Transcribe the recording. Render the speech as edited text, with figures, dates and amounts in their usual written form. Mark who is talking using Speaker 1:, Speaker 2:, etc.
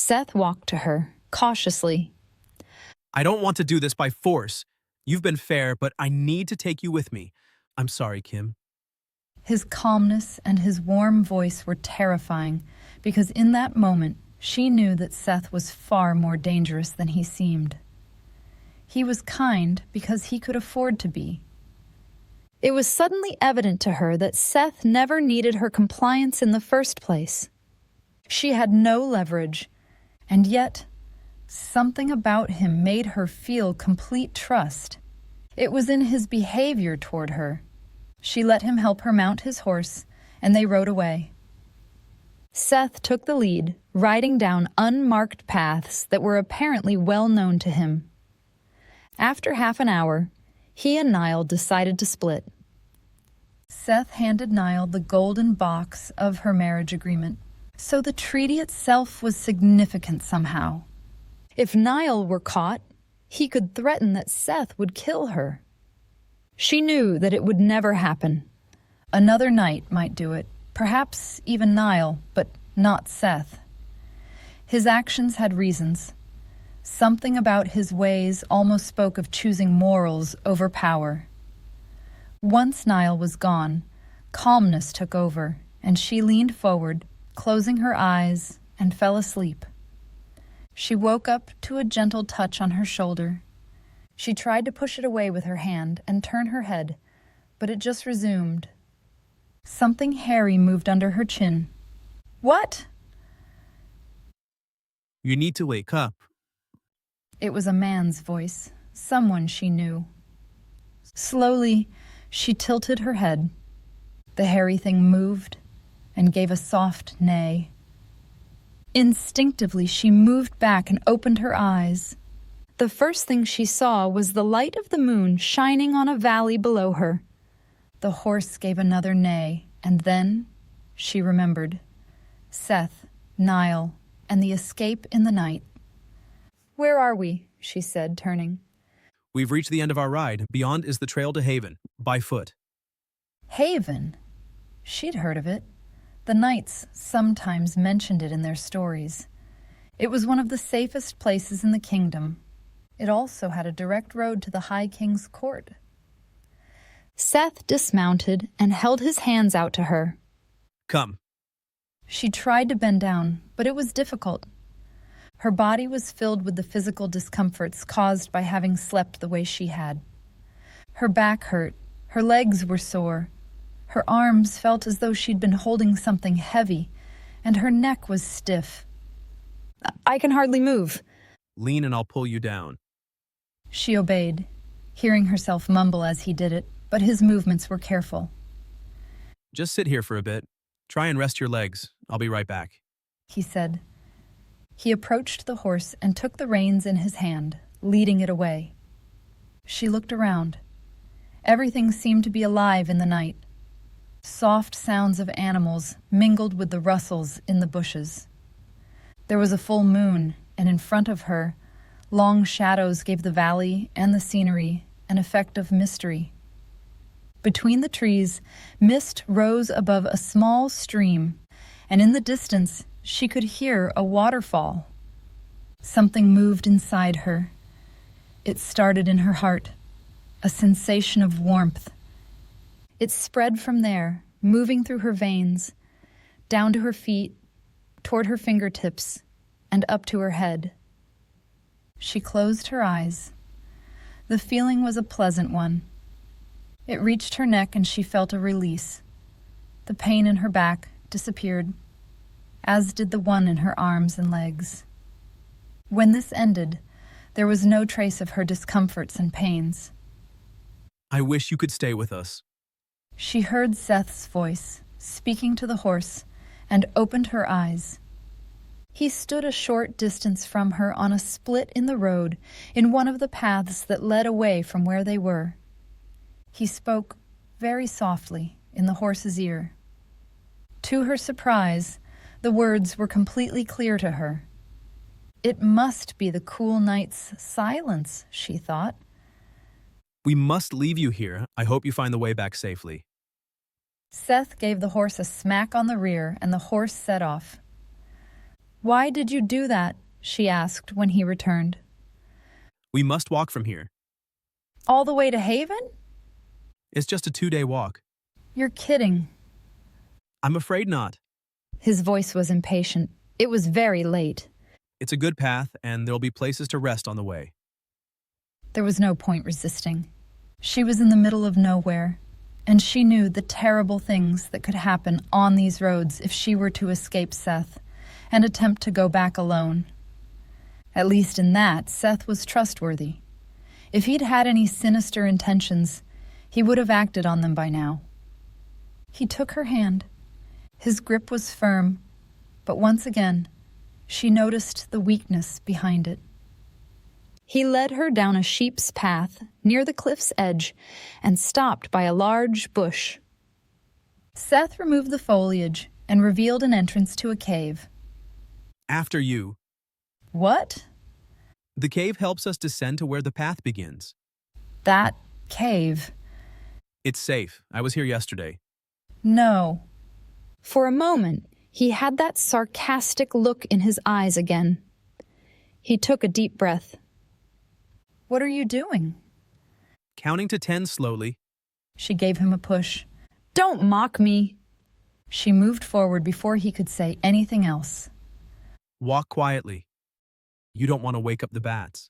Speaker 1: Seth walked to her, cautiously.
Speaker 2: I don't want to do this by force. You've been fair, but I need to take you with me. I'm sorry, Kim.
Speaker 3: His calmness and his warm voice were terrifying, because in that moment, she knew that Seth was far more dangerous than he seemed. He was kind because he could afford to be.
Speaker 1: It was suddenly evident to her that Seth never needed her compliance in the first place. She had no leverage, and yet something about him made her feel complete trust. It was in his behavior toward her. She let him help her mount his horse, and they rode away. Seth took the lead, riding down unmarked paths that were apparently well known to him. After half an hour, he and Niall decided to split.
Speaker 3: Seth handed Niall the golden box of her marriage agreement, so the treaty itself was significant somehow.
Speaker 1: If Niall were caught, he could threaten that Seth would kill her. She knew that it would never happen.
Speaker 3: Another night might do it, perhaps even Niall, but not Seth. His actions had reasons. Something about his ways almost spoke of choosing morals over power. Once Niall was gone, calmness took over, and she leaned forward, closing her eyes, and fell asleep. She woke up to a gentle touch on her shoulder. She tried to push it away with her hand and turn her head, but it just resumed. Something hairy moved under her chin. "What?"
Speaker 2: You need to wake up.
Speaker 3: It was a man's voice, someone she knew. Slowly, she tilted her head. The hairy thing moved and gave a soft neigh. Instinctively, she moved back and opened her eyes.
Speaker 1: The first thing she saw was the light of the moon shining on a valley below her.
Speaker 3: The horse gave another neigh, and then she remembered. Seth, Niall, and the escape in the night.
Speaker 1: "Where are we?" she said, turning.
Speaker 2: We've reached the end of our ride. Beyond is the trail to Haven, by foot.
Speaker 3: Haven? She'd heard of it. The knights sometimes mentioned it in their stories. It was one of the safest places in the kingdom. It also had a direct road to the High King's court.
Speaker 1: Seth dismounted and held his hands out to her.
Speaker 2: Come.
Speaker 3: She tried to bend down, but it was difficult. Her body was filled with the physical discomforts caused by having slept the way she had. Her back hurt, her legs were sore, her arms felt as though she'd been holding something heavy, and her neck was stiff.
Speaker 1: "I can hardly move."
Speaker 2: Lean and I'll pull you down.
Speaker 3: She obeyed, hearing herself mumble as he did it, but his movements were careful.
Speaker 2: Just sit here for a bit. Try and rest your legs. I'll be right back,
Speaker 3: he said. He approached the horse and took the reins in his hand, leading it away. She looked around. Everything seemed to be alive in the night. Soft sounds of animals mingled with the rustles in the bushes. There was a full moon, and in front of her, long shadows gave the valley and the scenery an effect of mystery. Between the trees, mist rose above a small stream, and in the distance she could hear a waterfall. Something moved inside her. It started in her heart, a sensation of warmth. It spread from there, moving through her veins, down to her feet, toward her fingertips, and up to her head. She closed her eyes. The feeling was a pleasant one. It reached her neck and she felt a release. The pain in her back disappeared, as did the one in her arms and legs. When this ended, there was no trace of her discomforts and pains.
Speaker 2: I wish you could stay with us.
Speaker 3: She heard Seth's voice, speaking to the horse, and opened her eyes. He stood a short distance from her on a split in the road, in one of the paths that led away from where they were. He spoke very softly in the horse's ear. To her surprise, the words were completely clear to her. It must be the cool night's silence, she thought.
Speaker 2: We must leave you here. I hope you find the way back safely.
Speaker 3: Seth gave the horse a smack on the rear, and the horse set off. Why did you do that? She asked when he returned.
Speaker 2: We must walk from here.
Speaker 3: All the way to Haven?
Speaker 2: It's just a 2-day walk.
Speaker 3: You're kidding.
Speaker 2: I'm afraid not.
Speaker 3: His voice was impatient. It was very late.
Speaker 2: It's a good path, and there'll be places to rest on the way.
Speaker 3: There was no point resisting. She was in the middle of nowhere, and she knew the terrible things that could happen on these roads if she were to escape Seth and attempt to go back alone. At least in that, Seth was trustworthy. If he'd had any sinister intentions, he would have acted on them by now. He took her hand. His grip was firm, but once again, she noticed the weakness behind it. He led her down a sheep's path near the cliff's edge and stopped by a large bush. Seth removed the foliage and revealed an entrance to a cave.
Speaker 2: After you.
Speaker 3: What?
Speaker 2: The cave helps us descend to where the path begins.
Speaker 3: That cave?
Speaker 2: It's safe. I was here yesterday.
Speaker 3: No.
Speaker 1: For a moment, he had that sarcastic look in his eyes again. He took a deep breath.
Speaker 3: What are you doing?
Speaker 2: Counting to 10 slowly.
Speaker 3: She gave him a push.
Speaker 1: Don't mock me.
Speaker 3: She moved forward before he could say anything else.
Speaker 2: Walk quietly. You don't want to wake up the bats.